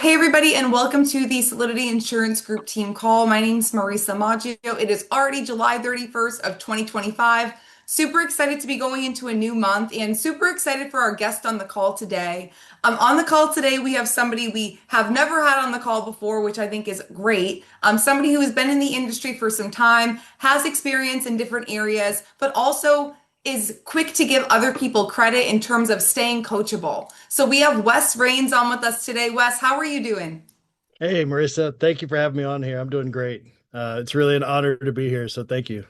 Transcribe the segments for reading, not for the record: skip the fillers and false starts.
Hey everybody, and welcome to the Solidity Insurance Group team call. My name is Marisa Maggio. It is already July 31st of 2025. Super excited to be going into a new month and super excited for our guest on the call today. On the call today, we have somebody we have never had on the call before, which I think is great. Somebody who has been in the industry for some time, has experience in different areas, but also is quick to give other people credit in terms of staying coachable. So we have Wes Rains on with us today. Wes, how are you doing? Hey, Marissa, thank you for having me on here. I'm doing great. It's really an honor to be here, so thank you.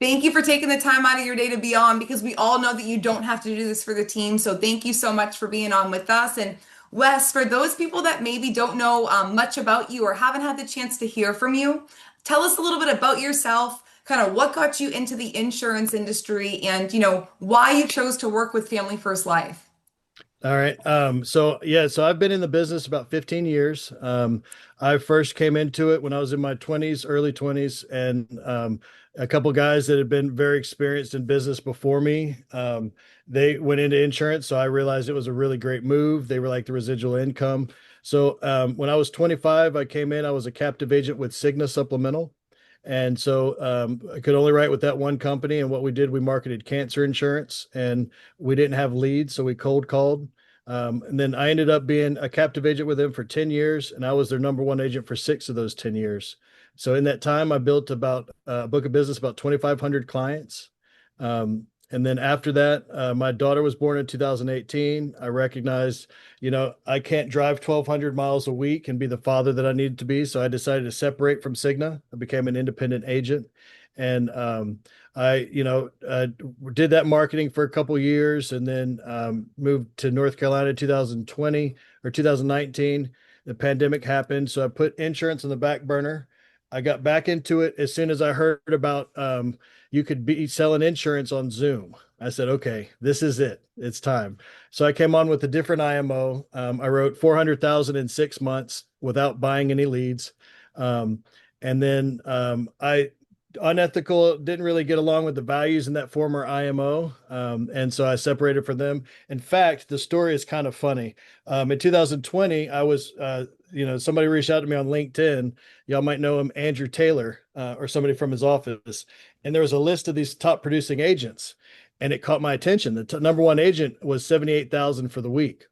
Thank you for taking the time out of your day to be on because we all know that you don't have to do this for the team. So thank you so much for being on with us. And Wes, for those people that maybe don't know much about you or haven't had the chance to hear from you, tell us a little bit about yourself, kind of what got you into the insurance industry and, why you chose to work with Family First Life. All right. So I've been in the business about 15 years. I first came into it when I was in my 20s, early 20s, and a couple guys that had been very experienced in business before me, they went into insurance, so I realized it was a really great move. They were like the residual income. So when I was 25, I came in. I was a captive agent with Cigna Supplemental. And so I could only write with that one company. And what we did, we marketed cancer insurance and we didn't have leads. So we cold called. And then I ended up being a captive agent with them for 10 years. And I was their number one agent for 6 of those 10 years. So in that time, I built about a book of business, about 2,500 clients. And then after that, my daughter was born in 2018. I recognized, I can't drive 1,200 miles a week and be the father that I needed to be. So I decided to separate from Cigna. I became an independent agent. And I did that marketing for a couple years and then moved to North Carolina in 2020 or 2019. The pandemic happened. So I put insurance on the back burner. I got back into it as soon as I heard about you could be selling insurance on Zoom. I said, okay, this is it. It's time. So I came on with a different IMO. I wrote 400,000 in 6 months without buying any leads. And then I unethical, didn't really get along with the values in that former IMO. And so I separated from them. In fact, the story is kind of funny. In 2020, I was, somebody reached out to me on LinkedIn. Y'all might know him, Andrew Taylor, or somebody from his office. And there was a list of these top producing agents, and it caught my attention. The number one agent was 78,000 for the week.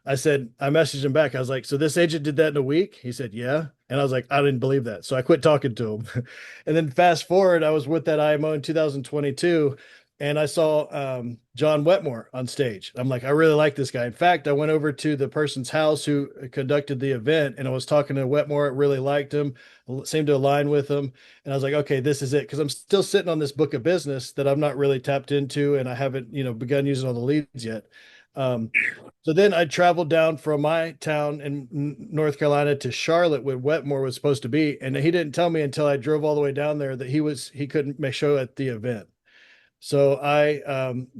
I messaged him back. I was like, so this agent did that in a week? He said, yeah. And I was like, I didn't believe that. So I quit talking to him. And then fast forward, I was with that IMO in 2022 and I saw John Wetmore on stage. I'm like, I really like this guy. In fact, I went over to the person's house who conducted the event and I was talking to Wetmore. I really liked him, seemed to align with him. And I was like, okay, this is it. Because I'm still sitting on this book of business that I'm not really tapped into and I haven't, begun using all the leads yet. Um, so then I traveled down from my town in North Carolina to Charlotte, where Wetmore was supposed to be, and he didn't tell me until I drove all the way down there that he couldn't make show at the event. So I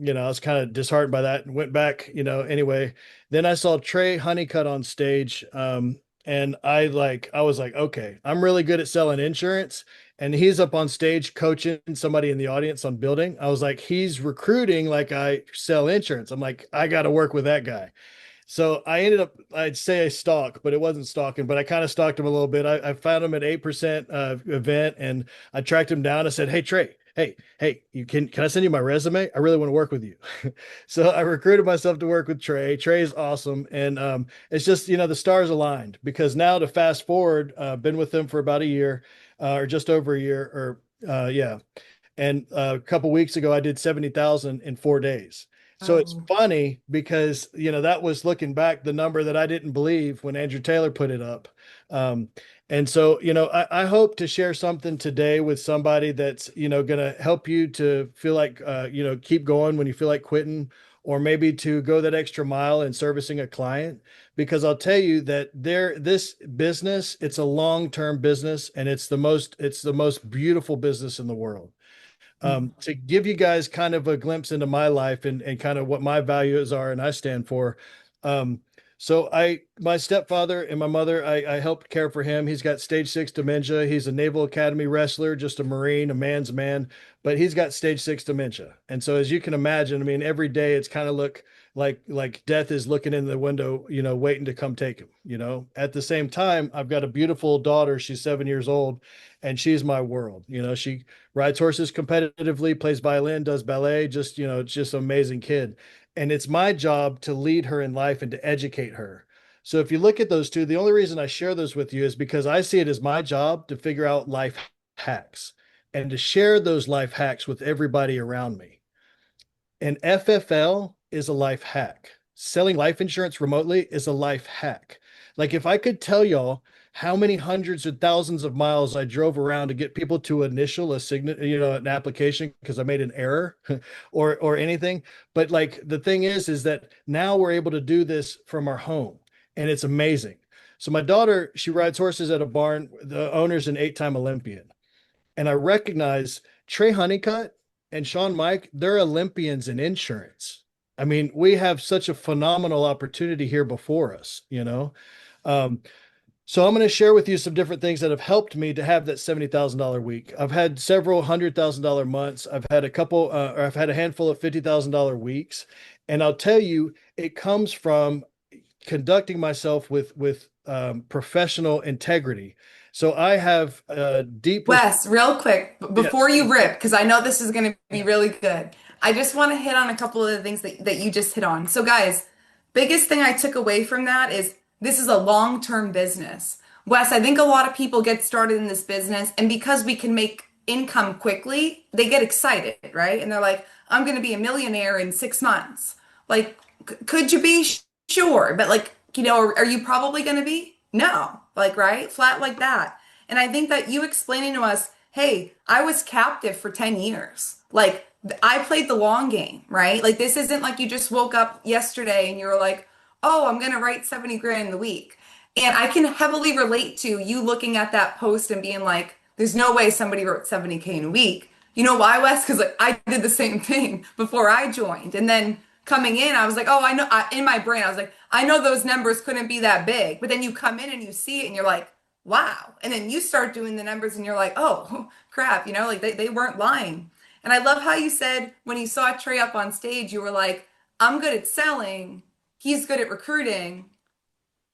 was kind of disheartened by that and went back, anyway. Then I saw Trey Honeycutt on stage, and I was like, okay, I'm really good at selling insurance, and he's up on stage coaching somebody in the audience on building. I was like, he's recruiting like I sell insurance. I'm like, I got to work with that guy. So I ended up, I'd say I stalk, but it wasn't stalking, but I kind of stalked him a little bit. I found him at 8% event and I tracked him down. I said, hey, Trey, hey, can I send you my resume? I really want to work with you. So I recruited myself to work with Trey. Trey is awesome. And it's just, the stars aligned because now to fast forward, been with them for about a year or just over a year yeah. And a couple weeks ago, I did 70,000 in 4 days. So it's Oh. funny because, that was looking back the number that I didn't believe when Andrew Taylor put it up. Um, and so, I hope to share something today with somebody that's, going to help you to feel like, keep going when you feel like quitting, or maybe to go that extra mile in servicing a client. Because I'll tell you that this business, it's a long-term business and it's the most beautiful business in the world. To give you guys kind of a glimpse into my life and kind of what my values are and I stand for. Um, my stepfather and my mother, I helped care for him. He's got stage 6 dementia. He's a Naval Academy wrestler, just a Marine, a man's man, but he's got stage 6 dementia. And so, as you can imagine, I mean, every day it's kind of like death is looking in the window, waiting to come take him. At the same time, I've got a beautiful daughter. She's 7 years old, and she's my world. She rides horses competitively, plays violin, does ballet, just an amazing kid. And it's my job to lead her in life and to educate her. So if you look at those two, the only reason I share those with you is because I see it as my job to figure out life hacks and to share those life hacks with everybody around me. And FFL is a life hack. Selling life insurance remotely is a life hack. Like if I could tell y'all how many hundreds of thousands of miles I drove around to get people to initial a signature, an application because I made an error or anything. But like the thing is that now we're able to do this from our home, and it's amazing. So my daughter, she rides horses at a barn. The owner's an 8-time Olympian. And I recognize Trey Honeycutt and Sean Mike, they're Olympians in insurance. I mean, we have such a phenomenal opportunity here before us. Um, so I'm going to share with you some different things that have helped me to have that $70,000 week. I've had several $100,000 months. I've had I've had a handful of $50,000 weeks. And I'll tell you, it comes from conducting myself with professional integrity. So I have deep. Wes, real quick, before Yes. you rip, because I know this is going to be really good, I just want to hit on a couple of the things that you just hit on. So, guys, biggest thing I took away from that is this is a long-term business. Wes, I think a lot of people get started in this business, and because we can make income quickly, they get excited, right? And they're like, I'm going to be a millionaire in 6 months. Like, could you be sure? But, like, are you probably going to be? No, like, right? Flat like that. And I think that you explaining to us, hey, I was captive for 10 years. Like, I played the long game, right? Like, this isn't like you just woke up yesterday and you were like, oh, I'm going to write 70 grand in the week. And I can heavily relate to you looking at that post and being like, there's no way somebody wrote 70K in a week. You know why, Wes? Because like, I did the same thing before I joined. And then coming in, I was like, oh, I know, in my brain, I was like, I know those numbers couldn't be that big. But then you come in and you see it and you're like, wow. And then you start doing the numbers and you're like, oh, crap, like they weren't lying. And I love how you said when you saw Trey up on stage, you were like, I'm good at selling. He's good at recruiting.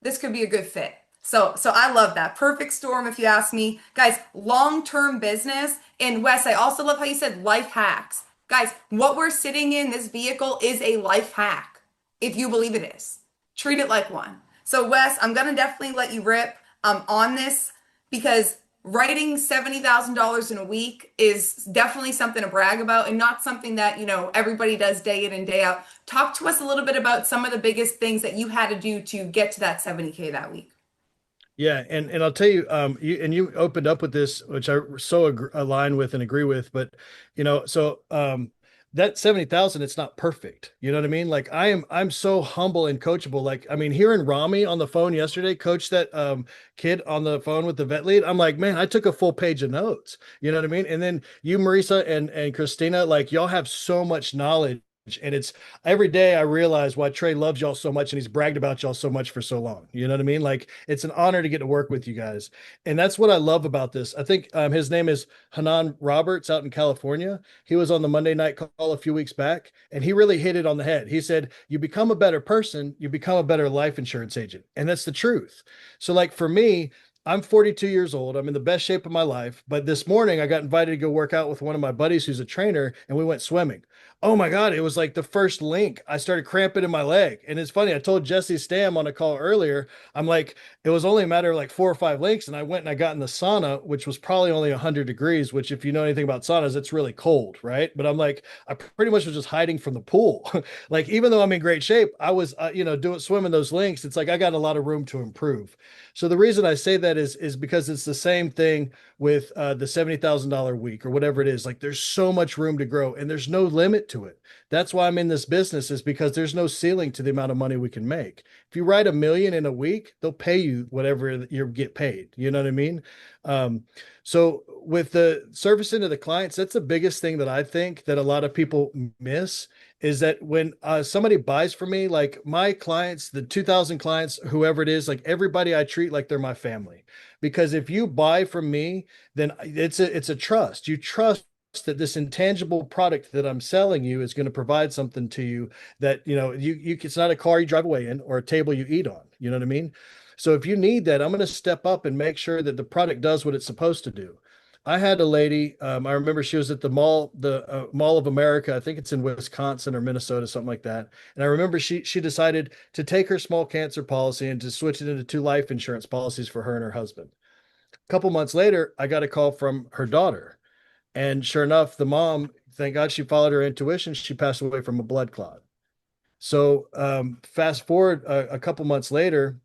This could be a good fit. So I love that. Perfect storm, if you ask me. Guys, long-term business. And Wes, I also love how you said life hacks. Guys, what we're sitting in this vehicle is a life hack, if you believe it is. Treat it like one. So Wes, I'm gonna definitely let you rip on this because writing $70,000 in a week is definitely something to brag about and not something that, everybody does day in and day out. Talk to us a little bit about some of the biggest things that you had to do to get to that 70K that week. Yeah, and I'll tell you, you opened up with this, which I so align with and agree with, but so that 70,000, it's not perfect. You know what I mean? Like I'm so humble and coachable. Like, I mean, hearing Rami on the phone yesterday, coach that kid on the phone with the vet lead, I'm like, man, I took a full page of notes. You know what I mean? And then you, Marisa and Christina, like y'all have so much knowledge. And it's every day I realize why Trey loves y'all so much and he's bragged about y'all so much for so long. You know what I mean? Like it's an honor to get to work with you guys. And that's what I love about this. I think his name is Hanan Roberts out in California. He was on the Monday night call a few weeks back and he really hit it on the head. He said, you become a better person, you become a better life insurance agent. And that's the truth. So like for me, I'm 42 years old. I'm in the best shape of my life. But this morning I got invited to go work out with one of my buddies who's a trainer and we went swimming. Oh my God, it was like the first link. I started cramping in my leg. And it's funny, I told Jesse Stam on a call earlier, I'm like, it was only a matter of like 4 or 5 links. And I went and I got in the sauna, which was probably only 100 degrees, which if you know anything about saunas, it's really cold, right? But I'm like, I pretty much was just hiding from the pool. Like, even though I'm in great shape, I was, doing swimming those links. It's like, I got a lot of room to improve. So the reason I say that is because it's the same thing with the $70,000 week or whatever it is. Like there's so much room to grow and there's no limit to it. That's why I'm in this business is because there's no ceiling to the amount of money we can make. If you write $1 million in a week, they'll pay you whatever you get paid. You know what I mean? So with the servicing to the clients, that's the biggest thing that I think that a lot of people miss is that when somebody buys from me, like my clients, the 2,000 clients, whoever it is, like everybody I treat like they're my family. Because if you buy from me, then it's a trust. You trust that this intangible product that I'm selling you is going to provide something to you that, it's not a car you drive away in or a table you eat on. You know what I mean? So if you need that, I'm going to step up and make sure that the product does what it's supposed to do. I had a lady, I remember she was at the Mall of America. I think it's in Wisconsin or Minnesota, something like that. And I remember she decided to take her small cancer policy and to switch it into two life insurance policies for her and her husband. A couple months later, I got a call from her daughter. And sure enough, the mom, thank God she followed her intuition, she passed away from a blood clot. So fast forward a couple months later,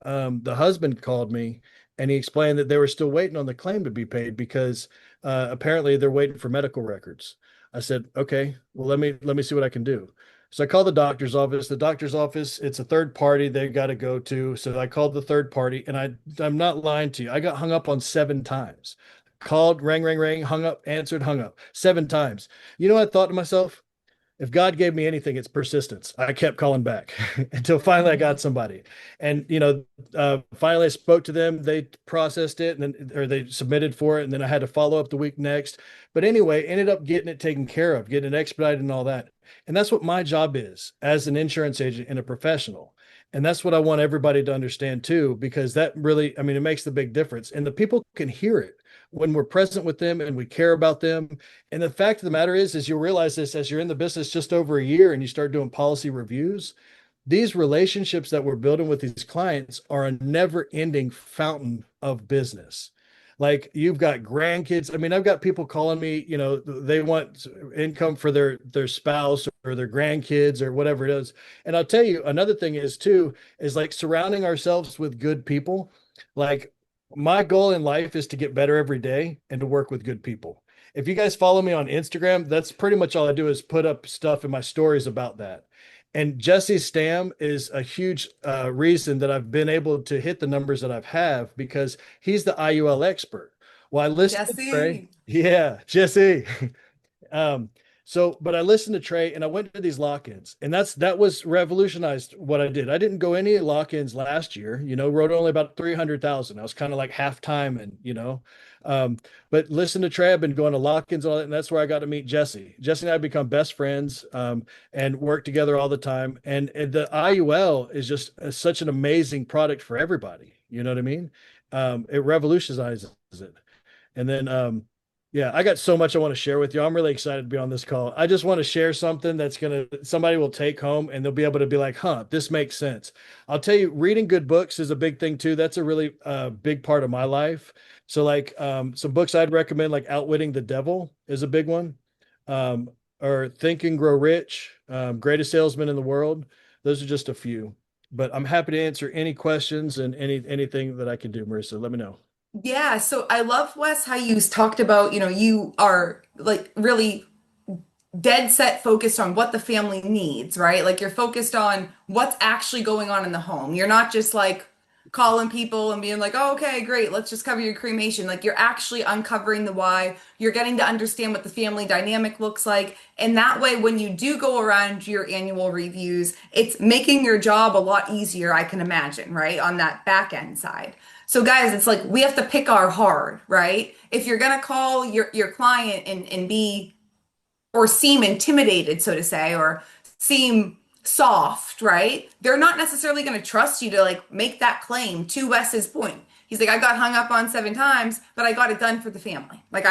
the husband called me and he explained that they were still waiting on the claim to be paid because apparently they're waiting for medical records. I said, okay, well, let me see what I can do. So I called the doctor's office. The doctor's office, it's a third party they got to go to. So I called the third party, and I'm not lying to you. I got hung up on 7 times. Called, rang, rang, rang, hung up, answered, hung up 7 times. You know what I thought to myself? If God gave me anything, it's persistence. I kept calling back until finally I got somebody. And, finally I spoke to them. They processed it and then, or they submitted for it. And then I had to follow up the week next. But anyway, ended up getting it taken care of, getting it expedited and all that. And that's what my job is as an insurance agent and a professional. And that's what I want everybody to understand too, because that really, I mean, it makes the big difference. And the people can hear it when we're present with them and we care about them. And the fact of the matter is you'll realize this as you're in the business just over a year and you start doing policy reviews. These relationships that we're building with these clients are a never ending fountain of business. Like you've got grandkids. I mean, I've got people calling me, they want income for their spouse or their grandkids or whatever it is. And I'll tell you, another thing is too, is like surrounding ourselves with good people. Like my goal in life is to get better every day and to work with good people. If you guys follow me on Instagram, that's pretty much all I do is put up stuff in my stories about that. And Jesse Stam is a huge reason that I've been able to hit the numbers that I've have because he's the IUL expert. Well, I listened to Trey. Jesse. Yeah, Jesse. Um, but I listened to Trey and I went to these lock-ins, and that was revolutionized what I did. I didn't go any lock-ins last year, wrote only about 300,000. I was kind of like half time um, but listen to Trey. I've been going to lock-ins and all that, and that's where I got to meet Jesse. Jesse and I have become best friends, and work together all the time. And the IUL is just such an amazing product for everybody. You know what I mean? It revolutionizes it. And then, yeah, I got so much I want to share with you. I'm really excited to be on this call. I just want to share something somebody will take home and they'll be able to be like, huh, this makes sense. I'll tell you, reading good books is a big thing too. That's a really big part of my life. So like some books I'd recommend, like Outwitting the Devil is a big one. Or Think and Grow Rich, Greatest Salesman in the World. Those are just a few, but I'm happy to answer any questions and anything that I can do, Marissa. Let me know. Yeah, so I love, Wes, how you talked about, you are like really dead set focused on what the family needs, right? Like you're focused on what's actually going on in the home. You're not just like calling people and being like, oh, okay, great, let's just cover your cremation. Like you're actually uncovering the why. You're getting to understand what the family dynamic looks like. And that way, when you do go around your annual reviews, it's making your job a lot easier, I can imagine, right? On that back end side. So guys, it's like we have to pick our hard, right? If you're gonna call your client and be or seem intimidated, so to say, or seem soft, right? They're not necessarily going to trust you to like make that claim to Wes's point. He's like, I got hung up on 7 times, but I got it done for the family. Like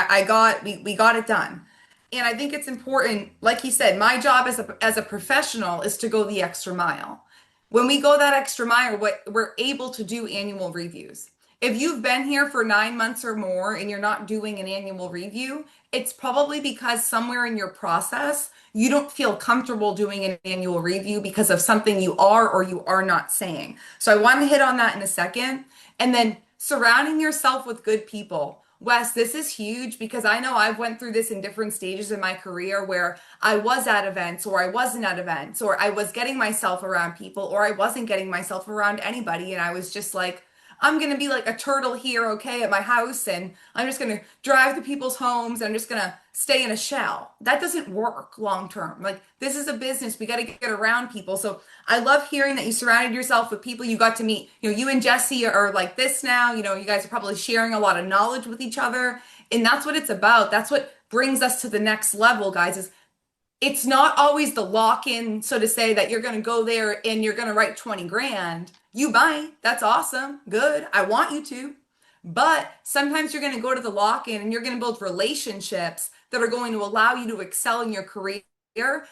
we got it done. And I think it's important, like he said, my job as a professional is to go the extra mile. When we go that extra mile, what we're able to do annual reviews. If you've been here for 9 months or more and you're not doing an annual review, it's probably because somewhere in your process, you don't feel comfortable doing an annual review because of something you are or you are not saying. So I want to hit on that in a second. And then surrounding yourself with good people. Wes, this is huge because I know I've went through this in different stages in my career where I was at events or I wasn't at events or I was getting myself around people or I wasn't getting myself around anybody. And I was just like, I'm going to be like a turtle here, okay, at my house, and I'm just going to drive to people's homes. And I'm just going to stay in a shell. That doesn't work long term. Like, this is a business. We got to get around people. So I love hearing that you surrounded yourself with people you got to meet. You and Jesse are like this now. You guys are probably sharing a lot of knowledge with each other. And that's what it's about. That's what brings us to the next level, guys, is it's not always the lock-in, so to say, that you're going to go there and you're going to write 20 grand. You might. That's awesome. Good. I want you to. But sometimes you're going to go to the lock-in and you're going to build relationships that are going to allow you to excel in your career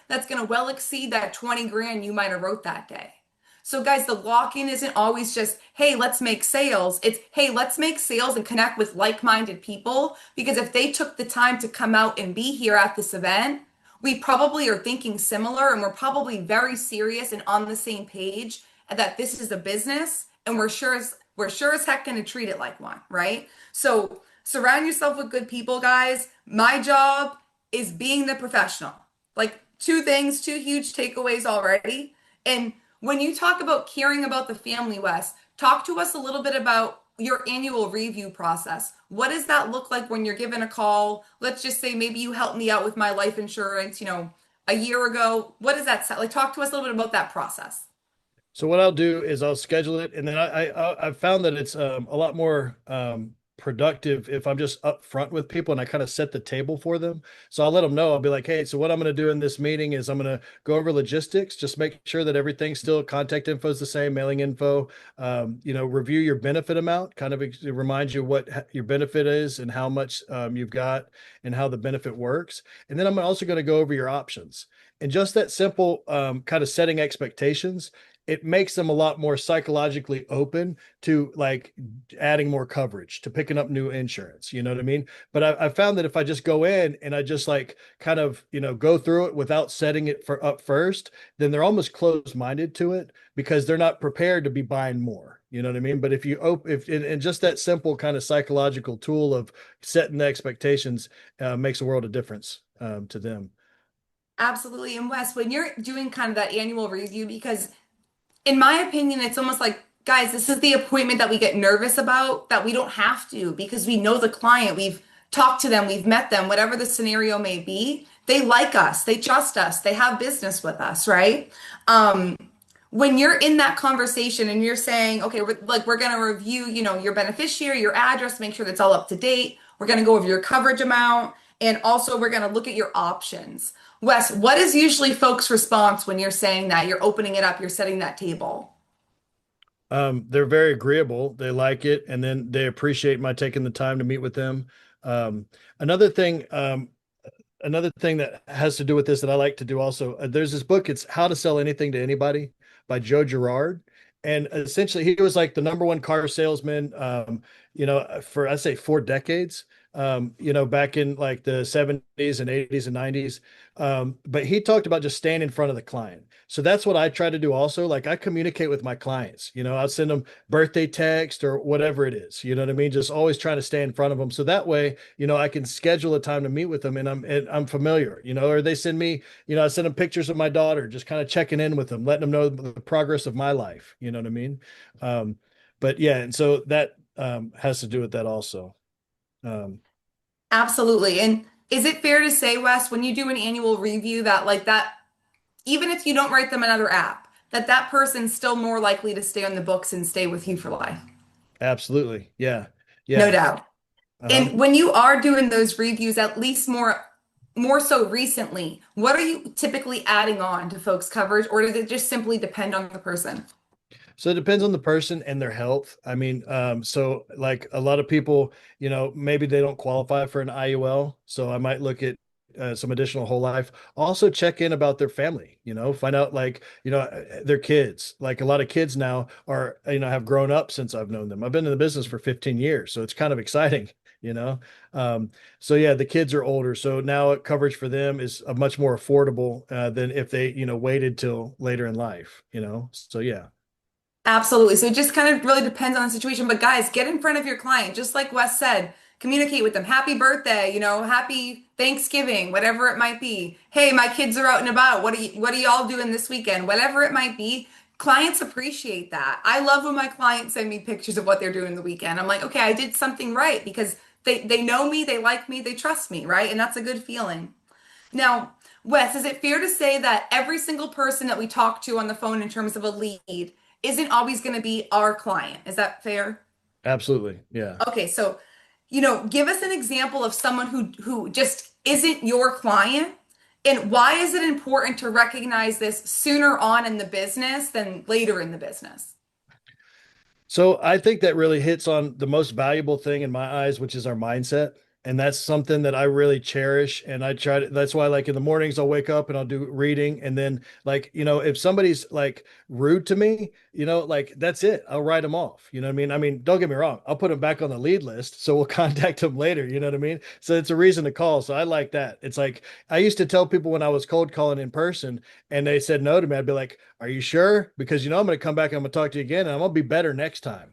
that's going to well exceed that 20 grand you might have wrote that day. So guys, the lock-in isn't always just, hey, let's make sales. It's, hey, let's make sales and connect with like-minded people. Because if they took the time to come out and be here at this event, we probably are thinking similar and we're probably very serious and on the same page that this is a business and we're sure as heck going to treat it like one, right? So surround yourself with good people, guys. My job is being the professional. Like two things, two huge takeaways already. And when you talk about caring about the family, Wes, talk to us a little bit about your annual review process. What does that look like when you're given a call? Let's just say maybe you helped me out with my life insurance, a year ago. What does that sound like? Talk to us a little bit about that process. So what I'll do is I'll schedule it, and then I've found that it's a lot more productive if I'm just upfront with people and I kind of set the table for them. So I'll let them know. I'll be like, hey, so what I'm going to do in this meeting is I'm going to go over logistics, just make sure that everything's still contact info is the same, mailing info. Review your benefit amount, kind of remind you what your benefit is and how much you've got and how the benefit works. And then I'm also going to go over your options. And just that simple kind of setting expectations, it makes them a lot more psychologically open to like adding more coverage, to picking up new insurance. You know what I mean? But I found that if I just go in and I just like kind of, go through it without setting it for up first, then they're almost closed minded to it because they're not prepared to be buying more. You know what I mean? But if you open, if and just that simple kind of psychological tool of setting the expectations makes a world of difference to them. Absolutely. And Wes, when you're doing kind of that annual review, because in my opinion, it's almost like, guys, this is the appointment that we get nervous about that we don't have to because we know the client, we've talked to them, we've met them, whatever the scenario may be. They like us, they trust us, they have business with us, right? When you're in that conversation and you're saying, okay, we're going to review, your beneficiary, your address, make sure that's all up to date. We're going to go over your coverage amount, and also we're going to look at your options. Wes, what is usually folks' response when you're saying that? You're opening it up, you're setting that table. They're very agreeable. They like it, and then they appreciate my taking the time to meet with them. Um, another thing, another thing that has to do with this that I like to do also. There's this book. It's How to Sell Anything to Anybody by Joe Girard, and essentially he was like the number one car salesman. For I say 4 decades. Back in like the 70s and 80s and 90s. But he talked about just staying in front of the client. So that's what I try to do also. Like I communicate with my clients, I'll send them birthday text or whatever it is, you know what I mean? Just always trying to stay in front of them. So that way, I can schedule a time to meet with them and I'm familiar, or they send me, I send them pictures of my daughter, just kind of checking in with them, letting them know the progress of my life. You know what I mean? But yeah, and so that has to do with that also. Um, Absolutely. And is it fair to say, Wes, when you do an annual review that like that, even if you don't write them another app, that that person's still more likely to stay on the books and stay with you for life? Absolutely. Yeah. No Yeah. doubt. Uh-huh. And when you are doing those reviews, at least more so recently, what are you typically adding on to folks' coverage, or does it just simply depend on the person? So it depends on the person and their health. I mean, so like a lot of people, maybe they don't qualify for an IUL. So I might look at some additional whole life. Also check in about their family, find out like, their kids. Like a lot of kids now are, have grown up since I've known them. I've been in the business for 15 years. So it's kind of exciting, you know? So yeah, the kids are older. So now coverage for them is a much more affordable than if they, waited till later in life, So yeah. Absolutely. So it just kind of really depends on the situation. But guys, get in front of your client, just like Wes said. Communicate with them. Happy birthday, happy Thanksgiving, whatever it might be. Hey, my kids are out and about. What are y'all doing this weekend? Whatever it might be. Clients appreciate that. I love when my clients send me pictures of what they're doing the weekend. I'm like, okay, I did something right because they know me, they like me, they trust me, right? And that's a good feeling. Now, Wes, is it fair to say that every single person that we talk to on the phone in terms of a lead isn't always going to be our client? Is that fair? Absolutely. Yeah. Okay, so, give us an example of someone who just isn't your client? And why is it important to recognize this sooner on in the business than later in the business? So I think that really hits on the most valuable thing in my eyes, which is our mindset. And that's something that I really cherish. And I try to, that's why, like in the mornings, I'll wake up and I'll do reading. And then, like, if somebody's like rude to me, like that's it. I'll write them off. You know what I mean? I mean, don't get me wrong. I'll put them back on the lead list. So we'll contact them later. You know what I mean? So it's a reason to call. So I like that. It's like, I used to tell people when I was cold calling in person and they said no to me, I'd be like, are you sure? Because I'm going to come back and I'm going to talk to you again and I'm going to be better next time.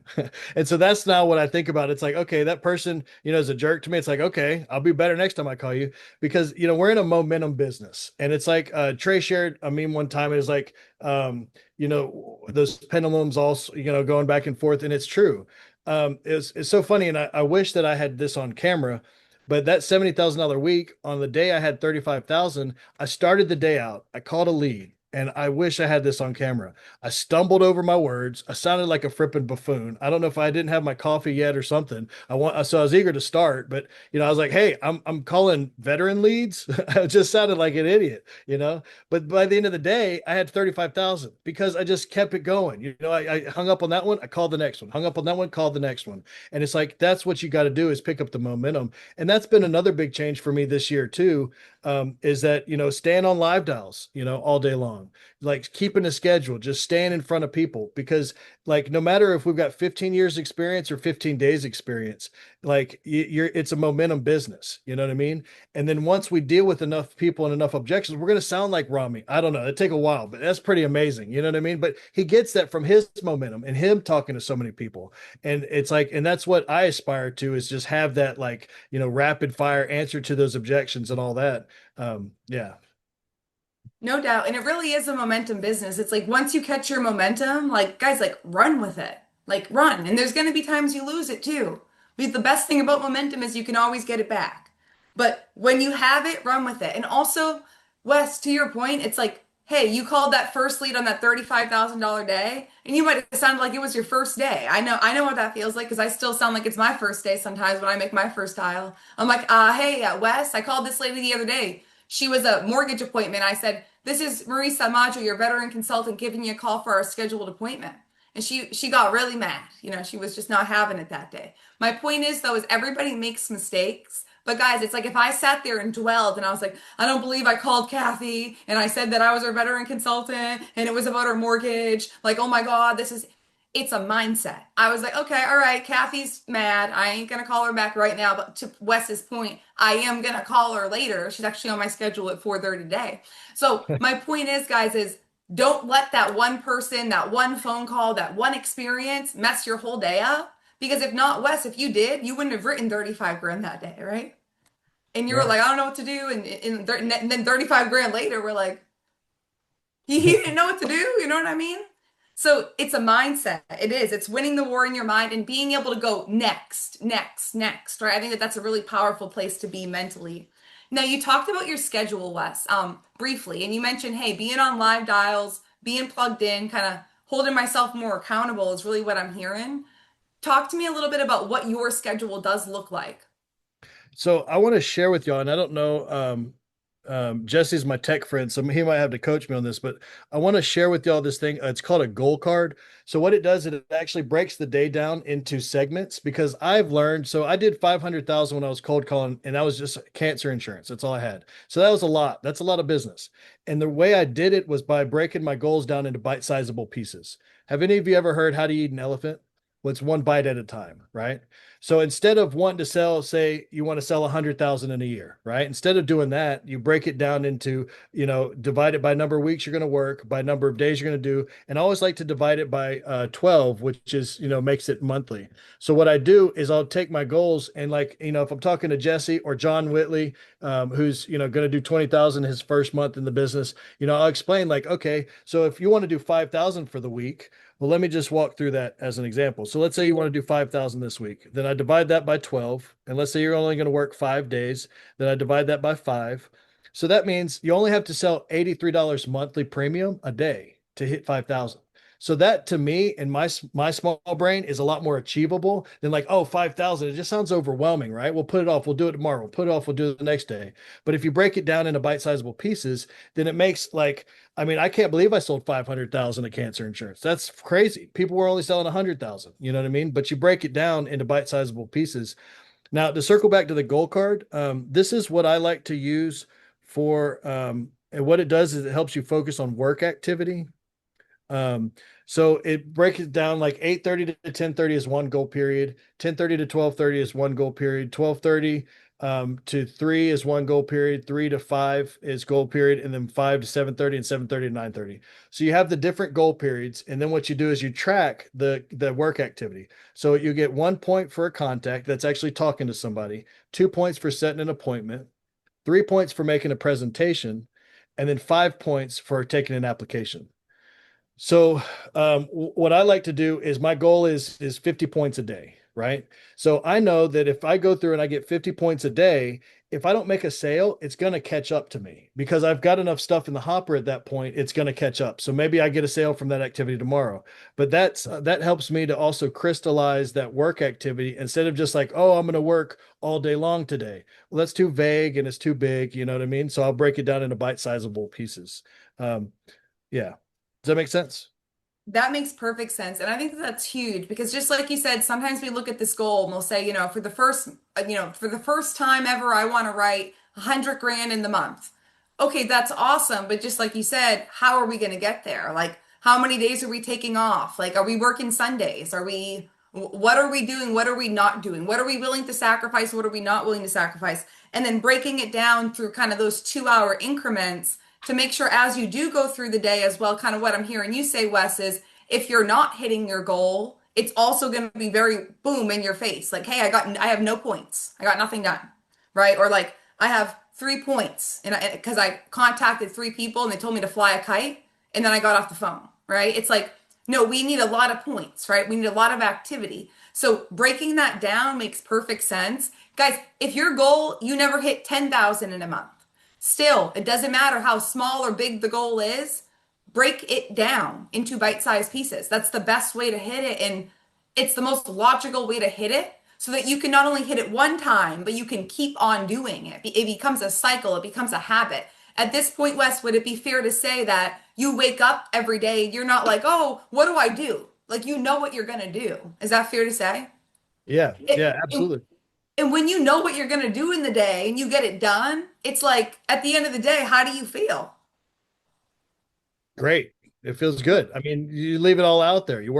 And so that's now what I think about. It's like, okay, that person, is a jerk to me. It's like, okay, I'll be better next time I call you because, we're in a momentum business. And it's like, Trey shared a meme one time. It was like, those pendulums also, going back and forth. And it's true. It's so funny. And I wish that I had this on camera, but that $70,000 week on the day I had 35,000, I started the day out. I called a lead. And I wish I had this on camera. I stumbled over my words. I sounded like a frippin' buffoon. I don't know if I didn't have my coffee yet or something. So I was eager to start, but I was like, "Hey, I'm calling veteran leads." I just sounded like an idiot, But by the end of the day, I had 35,000 because I just kept it going. I hung up on that one. I called the next one. Hung up on that one. Called the next one. And it's like that's what you got to do is pick up the momentum. And that's been another big change for me this year too. Is that staying on live dials all day long, like keeping a schedule, just staying in front of people because like no matter if we've got 15 years experience or 15 days experience, like it's a momentum business, you know what I mean? And then once we deal with enough people and enough objections, we're going to sound like Rami. I don't know, it'd take a while, but that's pretty amazing, you know what I mean? But he gets that from his momentum and him talking to so many people. And it's like, and that's what I aspire to is just have that like rapid fire answer to those objections and all that. Yeah. No doubt. And it really is a momentum business. It's like once you catch your momentum, like guys, like run with it. Like run. And there's going to be times you lose it too. But the best thing about momentum is you can always get it back. But when you have it, run with it. And also, Wes, to your point, it's like, hey, you called that first lead on that $35,000 day, and you might have sounded like it was your first day. I know what that feels like because I still sound like it's my first day sometimes when I make my first dial. I'm like, hey, Wes, I called this lady the other day. She was a mortgage appointment. I said, this is Marisa Maggio, your veteran consultant, giving you a call for our scheduled appointment. And she got really mad. She was just not having it that day. My point is, though, is everybody makes mistakes. But guys, it's like if I sat there and dwelled and I was like, I don't believe I called Kathy and I said that I was her veteran consultant and it was about her mortgage. Like, oh my God, it's a mindset. I was like, okay, all right, Kathy's mad. I ain't gonna call her back right now. But to Wes's point, I am gonna call her later. She's actually on my schedule at 4:30 today. So my point is, guys, is don't let that one person, that one phone call, that one experience mess your whole day up. Because if not, Wes, if you did, you wouldn't have written 35 grand that day, right? And you were Right. like, I don't know what to do. And then 35 grand later, we're like, he didn't know what to do. You know what I mean? So it's a mindset. It is. It's winning the war in your mind and being able to go next, next, next, right? I think that that's a really powerful place to be mentally. Now, you talked about your schedule, Wes, briefly, and you mentioned, hey, being on live dials, being plugged in, kind of holding myself more accountable is really what I'm hearing. Talk to me a little bit about what your schedule does look like. So I want to share with y'all, and I don't know, Jesse's my tech friend, so he might have to coach me on this, but I want to share with y'all this thing. It's called a goal card. So what it does, it actually breaks the day down into segments because I've learned. So I did 500,000 when I was cold calling, and that was just cancer insurance. That's all I had. So that was a lot. That's a lot of business. And the way I did it was by breaking my goals down into bite-sizable pieces. Have any of you ever heard how to eat an elephant? Well, it's one bite at a time, right? So instead of wanting to sell, say you want to sell 100,000 in a year, right? Instead of doing that, you break it down into, divide it by number of weeks you're going to work, by number of days you're going to do. And I always like to divide it by 12, which is, makes it monthly. So what I do is I'll take my goals and like, if I'm talking to Jesse or John Whitley, who's, going to do 20,000 his first month in the business, I'll explain like, okay, so if you want to do 5,000 for the week, well, let me just walk through that as an example. So let's say you want to do 5,000 this week. Then I divide that by 12. And let's say you're only going to work 5 days. Then I divide that by five. So that means you only have to sell $83 monthly premium a day to hit 5,000. So that to me in my small brain is a lot more achievable than like, oh, 5,000. It just sounds overwhelming, right? We'll put it off. We'll do it tomorrow. We'll put it off. We'll do it the next day. But if you break it down into bite-sizable pieces, then it makes like, I mean, I can't believe I sold 500,000 of cancer insurance. That's crazy. People were only selling 100,000. You know what I mean? But you break it down into bite-sizable pieces. Now, to circle back to the goal card, this is what I like to use for, and what it does is it helps you focus on work activity. Um, so it breaks it down like 8:30 to 10:30 is one goal period, 10:30 to 12:30 is one goal period, 12:30 to 3 is one goal period, 3 to 5 is goal period, and then 5 to 7:30 and 7:30 to 9:30. So you have the different goal periods, and then what you do is you track the work activity. So you get 1 point for a contact that's actually talking to somebody, 2 points for setting an appointment, 3 points for making a presentation, and then 5 points for taking an application. So what I like to do is my goal is 50 points a day, right? So I know that if I go through and I get 50 points a day, if I don't make a sale, it's going to catch up to me because I've got enough stuff in the hopper at that point. It's going to catch up. So maybe I get a sale from that activity tomorrow. But that helps me to also crystallize that work activity instead of just like, oh, I'm going to work all day long today. Well, that's too vague and it's too big. You know what I mean? So I'll break it down into bite-sizable pieces. Yeah. Does that make sense? That makes perfect sense. And I think that that's huge because just like you said, sometimes we look at this goal and we'll say, for the first time ever, I want to write 100 grand in the month. Okay, that's awesome. But just like you said, how are we going to get there? Like, how many days are we taking off? Like, are we working Sundays? What are we doing? What are we not doing? What are we willing to sacrifice? What are we not willing to sacrifice? And then breaking it down through kind of those 2 hour increments to make sure as you do go through the day as well, kind of what I'm hearing you say, Wes, is if you're not hitting your goal, it's also going to be very boom in your face. Like, hey, I have no points. I got nothing done. Right. Or like, I have 3 points and because I contacted 3 people and they told me to fly a kite and then I got off the phone. Right. It's like, no, we need a lot of points, right? We need a lot of activity. So breaking that down makes perfect sense. Guys, if your goal, you never hit 10,000 in a month, still, it doesn't matter how small or big the goal is, break it down into bite-sized pieces. That's the best way to hit it. And it's the most logical way to hit it so that you can not only hit it one time, but you can keep on doing it. It becomes a cycle, it becomes a habit. At this point, Wes, would it be fair to say that you wake up every day, you're not like, oh, what do I do? Like, you know what you're going to do. Is that fair to say? Yeah, It, yeah, absolutely. and when you know what you're going to do in the day and you get it done, it's like at the end of the day, how do you feel? Great. It feels good. I mean, you leave it all out there. You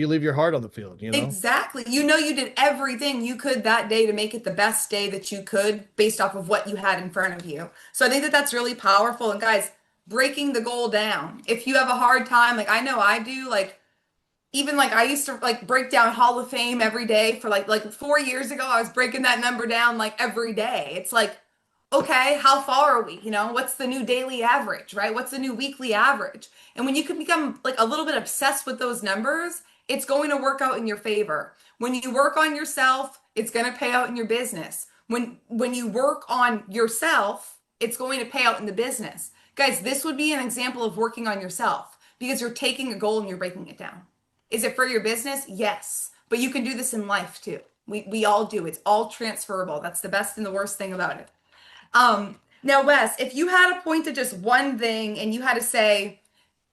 leave your heart on the field, you know? Exactly. You know, you did everything you could that day to make it the best day that you could based off of what you had in front of you. So I think that that's really powerful. And guys, breaking the goal down. If you have a hard time, like I know I do, like even like I used to like break down Hall of Fame every day for like 4 years ago, I was breaking that number down like every day. It's like, okay, how far are we? You know, what's the new daily average, right? What's the new weekly average? And when you can become like a little bit obsessed with those numbers, it's going to work out in your favor. When you work on yourself, it's going to pay out in your business. When you work on yourself, it's going to pay out in the business. Guys, this would be an example of working on yourself because you're taking a goal and you're breaking it down. Is it for your business? Yes. But you can do this in life too. We all do. It's all transferable. That's the best and the worst thing about it. Now, Wes, if you had to point to just one thing and you had to say,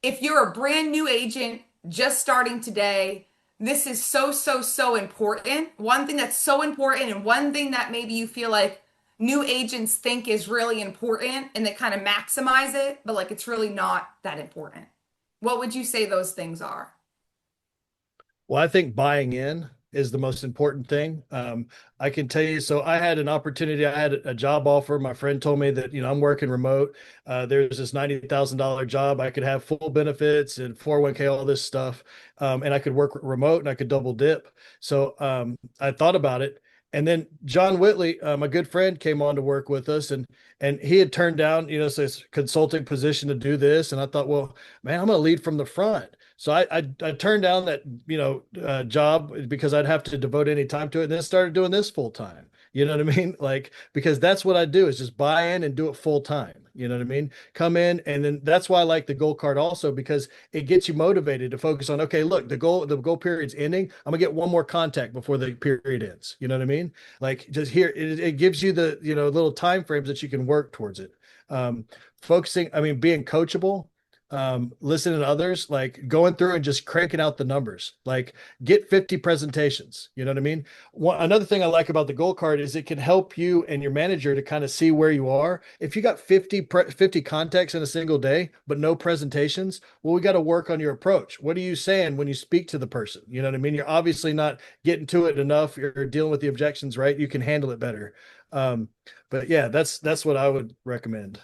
if you're a brand new agent just starting today, this is so, so, so important. One thing that's so important, and one thing that maybe you feel like new agents think is really important and they kind of maximize it, but like it's really not that important. What would you say those things are? Well, I think buying in is the most important thing. I can tell you, so I had an opportunity. I had a job offer. My friend told me that, I'm working remote. There's this $90,000 job. I could have full benefits and 401k, all this stuff. And I could work remote and I could double dip. So I thought about it. And then John Whitley, my good friend, came on to work with us, and he had turned down, this consulting position to do this. And I thought, well, man, I'm going to lead from the front. So I turned down that job because I'd have to devote any time to it, and then started doing this full time. You know what I mean? Like, because that's what I do is just buy in and do it full time. You know what I mean? Come in, and then that's why I like the goal card also, because it gets you motivated to focus on, okay, look, the goal period's ending. I'm gonna get one more contact before the period ends. You know what I mean? Like just here, it gives you the, little time frames that you can work towards it. Um, Focusing, I mean, being coachable, listening to others, like going through and just cranking out the numbers, like get 50 presentations. You know what I mean? Another thing I like about the goal card is it can help you and your manager to kind of see where you are. If you got 50 contacts in a single day, but no presentations, well, we got to work on your approach. What are you saying when you speak to the person? You know what I mean? You're obviously not getting to it enough. You're dealing with the objections, right? You can handle it better. Um, but yeah, that's what I would recommend.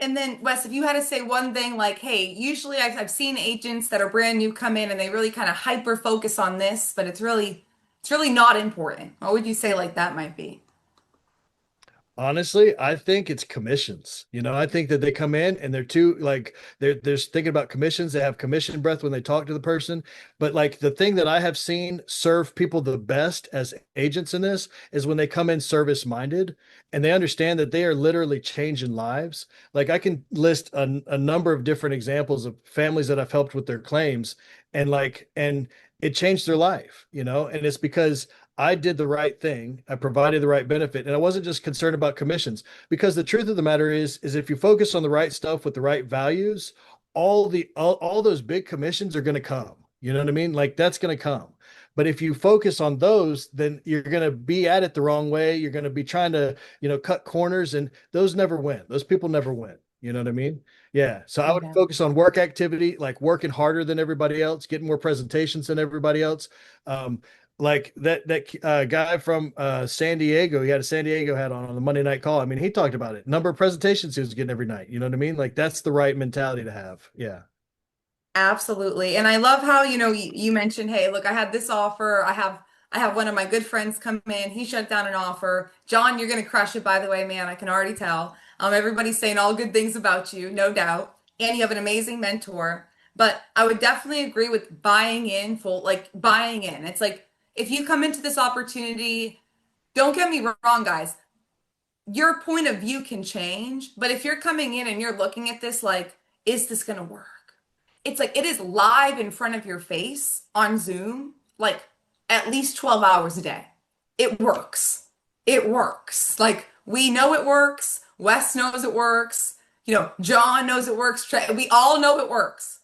And then, Wes, if you had to say one thing, like, hey, usually I've seen agents that are brand new come in and they really kind of hyper focus on this, but it's really not important. What would you say like that might be? Honestly, I think it's commissions. I think that they come in and they're too like they're thinking about commissions. They have commission breath when they talk to the person. But like the thing that I have seen serve people the best as agents in this is when they come in service minded and they understand that they are literally changing lives. Like I can list a number of different examples of families that I've helped with their claims, and it changed their life, and it's because I did the right thing. I provided the right benefit, and I wasn't just concerned about commissions. Because the truth of the matter is if you focus on the right stuff with the right values, all those big commissions are going to come. You know what I mean? Like that's going to come. But if you focus on those, then you're going to be at it the wrong way. You're going to be trying to, cut corners, and those never win. Those people never win. You know what I mean? Yeah. So I would Yeah. focus on work activity, like working harder than everybody else, getting more presentations than everybody else. Um, like that guy from San Diego, he had a San Diego hat on the Monday night call. I mean, he talked about it. Number of presentations he was getting every night. You know what I mean? Like that's the right mentality to have. Yeah. Absolutely. And I love how, you mentioned, hey, look, I had this offer. I have one of my good friends come in. He shut down an offer. John, you're gonna crush it, by the way, man. I can already tell. Everybody's saying all good things about you, no doubt. And you have an amazing mentor. But I would definitely agree with buying in full, like buying in. It's like if you come into this opportunity, don't get me wrong, guys, your point of view can change. But if you're coming in and you're looking at this like, is this gonna work? It's like it is live in front of your face on Zoom, like at least 12 hours a day. It works. It works. Like we know it works. Wes knows it works. John knows it works. We all know it works.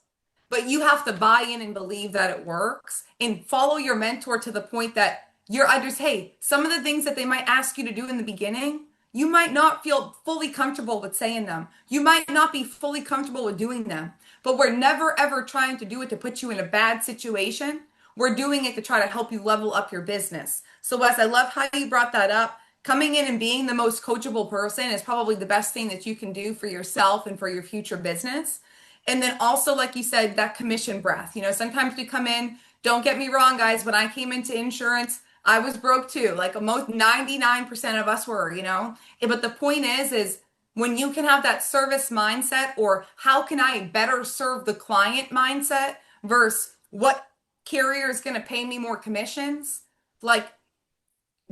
But you have to buy in and believe that it works and follow your mentor to the point that you're under, hey, some of the things that they might ask you to do in the beginning, you might not feel fully comfortable with saying them. You might not be fully comfortable with doing them, but we're never ever trying to do it to put you in a bad situation. We're doing it to try to help you level up your business. So, Wes, I love how you brought that up. Coming in and being the most coachable person is probably the best thing that you can do for yourself and for your future business. And then also, like you said, that commission breath. Sometimes we come in, don't get me wrong, guys, when I came into insurance, I was broke too. Like most 99% of us were. But the point is when you can have that service mindset or how can I better serve the client mindset versus what carrier is going to pay me more commissions, like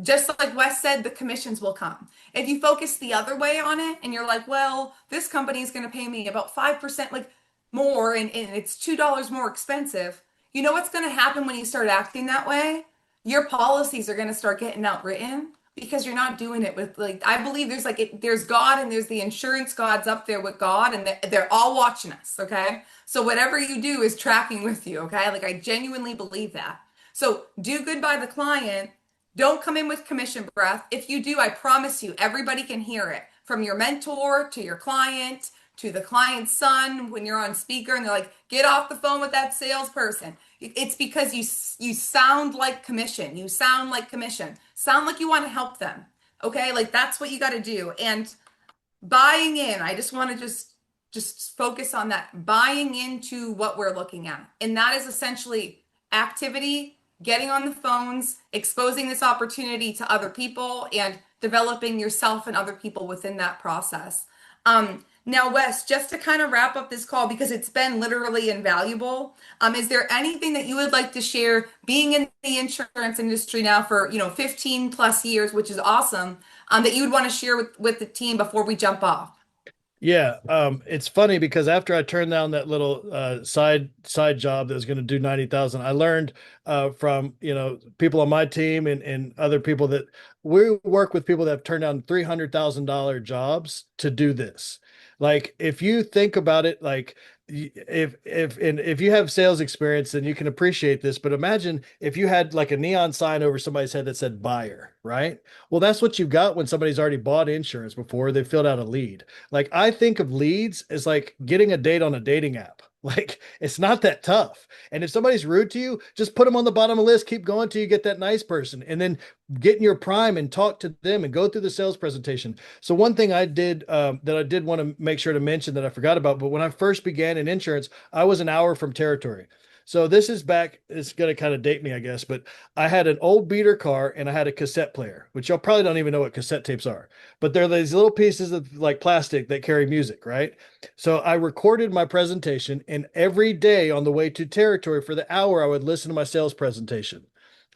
just like Wes said, the commissions will come. If you focus the other way on it and you're like, well, this company is going to pay me about 5% like more and it's $2 more expensive. You know what's going to happen when you start acting that way? Your policies are going to start getting outwritten because you're not doing it with like I believe there's God and there's the insurance gods up there with God and they're all watching us, okay? So whatever you do is tracking with you, okay? Like I genuinely believe that. So do good by the client, don't come in with commission breath. If you do, I promise you, everybody can hear it from your mentor to your client to the client's son when you're on speaker and they're like, get off the phone with that salesperson. It's because you sound like commission. You sound like commission. Sound like you want to help them. Okay? Like that's what you got to do. And buying in, I just want to just focus on that. Buying into what we're looking at. And that is essentially activity, getting on the phones, exposing this opportunity to other people, and developing yourself and other people within that process. Now, Wes, just to kind of wrap up this call because it's been literally invaluable, is there anything that you would like to share being in the insurance industry now for 15 plus years, which is awesome, that you would want to share with the team before we jump off? Yeah, it's funny because after I turned down that little side job that was going to do 90,000, I learned from people on my team and other people that we work with people that have turned down $300,000 jobs to do this. Like if you think about it, like if you have sales experience, then you can appreciate this. But imagine if you had like a neon sign over somebody's head that said buyer, right? Well, that's what you got when somebody's already bought insurance before they filled out a lead. Like I think of leads as like getting a date on a dating app. Like it's not that tough. And if somebody's rude to you, just put them on the bottom of the list, keep going till you get that nice person, and then get in your prime and talk to them and go through the sales presentation. So one thing I did that I did want to make sure to mention that I forgot about, but when I first began in insurance, I was an hour from territory. So this is back, it's going to kind of date me, I guess, but I had an old beater car and I had a cassette player, which y'all probably don't even know what cassette tapes are, but they're these little pieces of like plastic that carry music, right? So I recorded my presentation, and every day on the way to territory for the hour, I would listen to my sales presentation.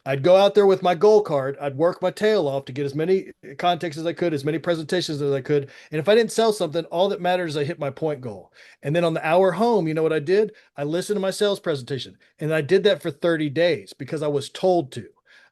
I'd go out there with my goal card. I'd work my tail off to get as many contacts as I could, as many presentations as I could. And if I didn't sell something, all that matters is I hit my point goal. And then on the hour home, you know what I did? I listened to my sales presentation. And I did that for 30 days because I was told to.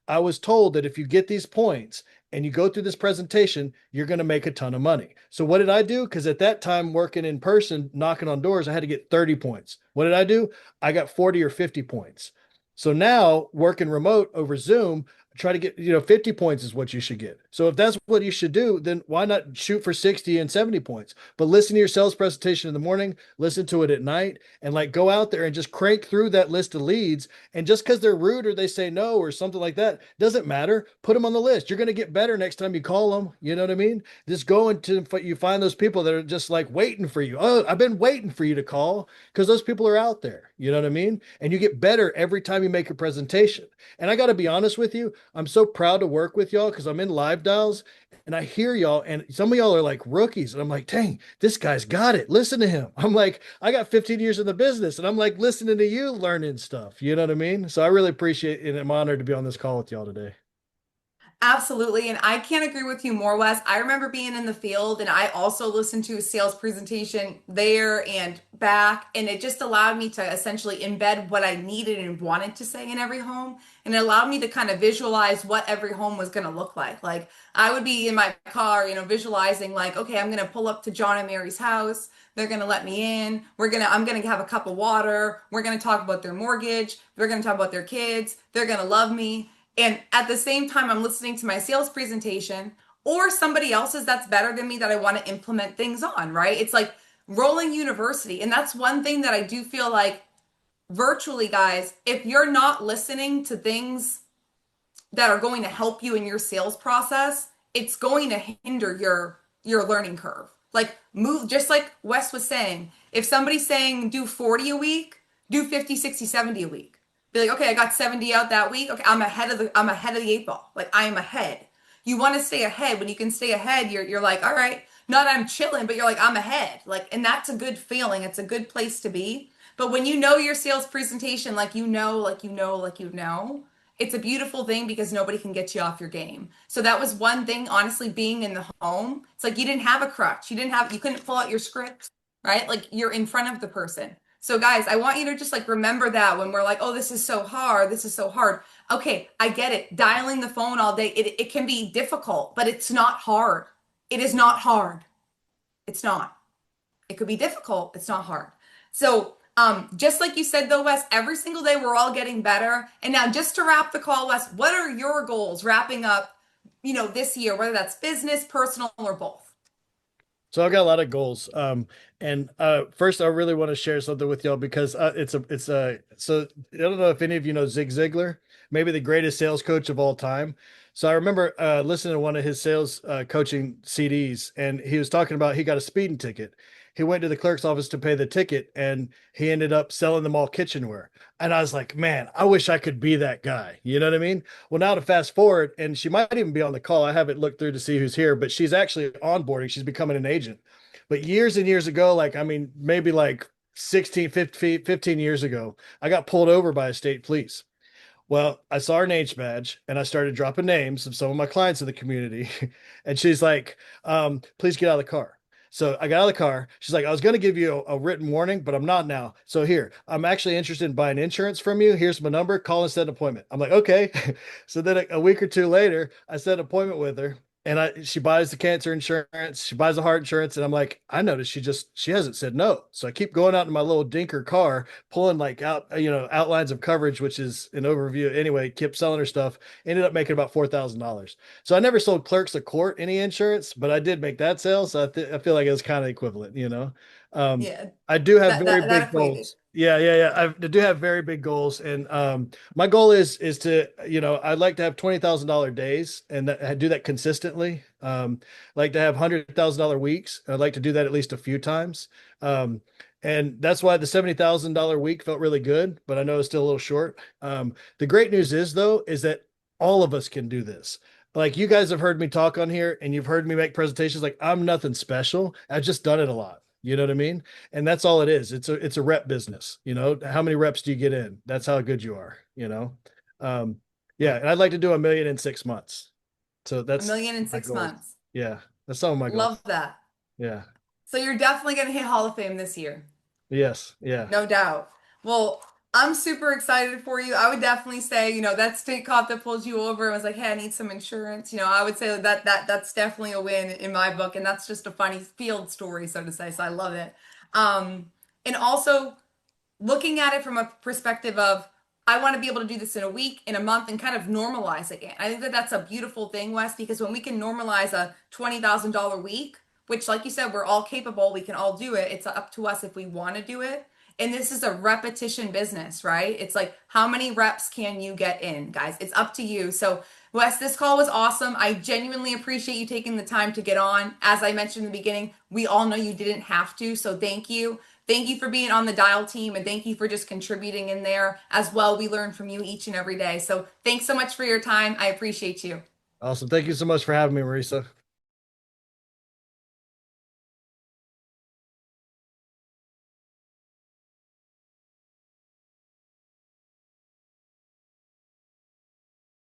I was told that if you get these points and you go through this presentation, you're going to make a ton of money. So what did I do? Because at that time, working in person, knocking on doors, I had to get 30 points. What did I do? I got 40 or 50 points. So now working remote over Zoom, try to get, 50 points is what you should get. So if that's what you should do, then why not shoot for 60 and 70 points? But listen to your sales presentation in the morning, listen to it at night, and like go out there and just crank through that list of leads. And just because they're rude or they say no or something like that, doesn't matter. Put them on the list. You're going to get better next time you call them. You know what I mean? Just go into, you find those people that are just like waiting for you. Oh, I've been waiting for you to call, because those people are out there. You know what I mean? And you get better every time you make a presentation. And I got to be honest with you, I'm so proud to work with y'all because I'm in live dials and I hear y'all, and some of y'all are like rookies. And I'm like, dang, this guy's got it. Listen to him. I'm like, I got 15 years in the business and I'm like listening to you learning stuff. You know what I mean? So I really appreciate it, and I'm honored to be on this call with y'all today. Absolutely. And I can't agree with you more, Wes. I remember being in the field and I also listened to a sales presentation there and back. And it just allowed me to essentially embed what I needed and wanted to say in every home. And it allowed me to kind of visualize what every home was going to look like. Like I would be in my car, visualizing like, okay, I'm going to pull up to John and Mary's house. They're going to let me in. I'm going to have a cup of water. We're going to talk about their mortgage. They're going to talk about their kids. They're going to love me. And at the same time, I'm listening to my sales presentation or somebody else's that's better than me that I want to implement things on, right? It's like rolling university. And that's one thing that I do feel like virtually, guys, if you're not listening to things that are going to help you in your sales process, it's going to hinder your learning curve. Like move, just like Wes was saying, if somebody's saying do 40 a week, do 50, 60, 70 a week. Be like, okay, I got 70 out that week. Okay, I'm ahead of the eight ball. Like I am ahead. You want to stay ahead. When you can stay ahead, you're like, all right, not I'm chilling, but you're like, I'm ahead. Like, and that's a good feeling. It's a good place to be. But when you know your sales presentation, it's a beautiful thing because nobody can get you off your game. So that was one thing, honestly, being in the home. It's like you didn't have a crutch. You couldn't pull out your script, right? Like you're in front of the person. So guys, I want you to just like remember that when we're like, oh, this is so hard. This is so hard. Okay, I get it. Dialing the phone all day, it can be difficult, but it's not hard. It is not hard. It's not. It could be difficult. It's not hard. So, just like you said though, Wes, every single day we're all getting better. And now just to wrap the call, Wes, what are your goals wrapping up, this year, whether that's business, personal, or both? So I got a lot of goals. And first, I really want to share something with y'all because so I don't know if any of you know Zig Ziglar, maybe the greatest sales coach of all time. So I remember listening to one of his sales coaching CDs, and he was talking about he got a speeding ticket. He went to the clerk's office to pay the ticket, and he ended up selling them all kitchenware. And I was like, man, I wish I could be that guy. You know what I mean? Well, now to fast forward, and she might even be on the call. I haven't looked through to see who's here, but she's actually onboarding. She's becoming an agent. But years and years ago, like, I mean, maybe like 16, 15 years ago, I got pulled over by a state police. Well, I saw her name badge and I started dropping names of some of my clients in the community. And she's like, please get out of the car. So I got out of the car. She's like, I was going to give you a written warning, but I'm not now. So here, I'm actually interested in buying insurance from you. Here's my number. Call and set an appointment. I'm like, okay. So then a week or two later, I set an appointment with her. And she buys the cancer insurance, she buys the heart insurance, and I'm like, I noticed she hasn't said no. So I keep going out in my little dinker car, pulling like out, outlines of coverage, which is an overview. Anyway, kept selling her stuff, ended up making about $4,000. So I never sold Clerks of Court any insurance, but I did make that sale. So I feel like it's kind of equivalent. Um, Yeah, I do have that very that that big equated. goals. Yeah, yeah, yeah. I do have very big goals, and my goal is to, I'd like to have $20,000 days and do that consistently. Like to have $100,000 weeks. I'd like to do that at least a few times. Um, and that's why the $70,000 week felt really good, but I know it's still a little short. The great news is though, is that all of us can do this. Like you guys have heard me talk on here and you've heard me make presentations. Like I'm nothing special. I've just done it a lot. You know what I mean? And that's all it is. It's a rep business. How many reps do you get in? That's how good you are. Um, yeah, and I'd like to do 1 million in 6 months. So A that's million in my six goals. months. Yeah, that's some of my goals. Love that. Yeah. So you're definitely going to hit Hall of Fame this year. Yes. Yeah. No doubt. Well, I'm super excited for you. I would definitely say, that state cop that pulled you over and was like, "Hey, I need some insurance." I would say that's definitely a win in my book, and that's just a funny field story, so to say. So I love it. And also looking at it from a perspective of I want to be able to do this in a week, in a month, and kind of normalize again. I think that that's a beautiful thing, Wes, because when we can normalize a $20,000 week, which, like you said, we're all capable, we can all do it. It's up to us if we want to do it. And this is a repetition business, right? It's like, how many reps can you get in, guys? It's up to you. So, Wes, this call was awesome. I genuinely appreciate you taking the time to get on. As I mentioned in the beginning, we all know you didn't have to. So, thank you. Thank you for being on the Dial team and thank you for just contributing in there as well. We learn from you each and every day. So, thanks so much for your time. I appreciate you. Awesome. Thank you so much for having me, Marisa.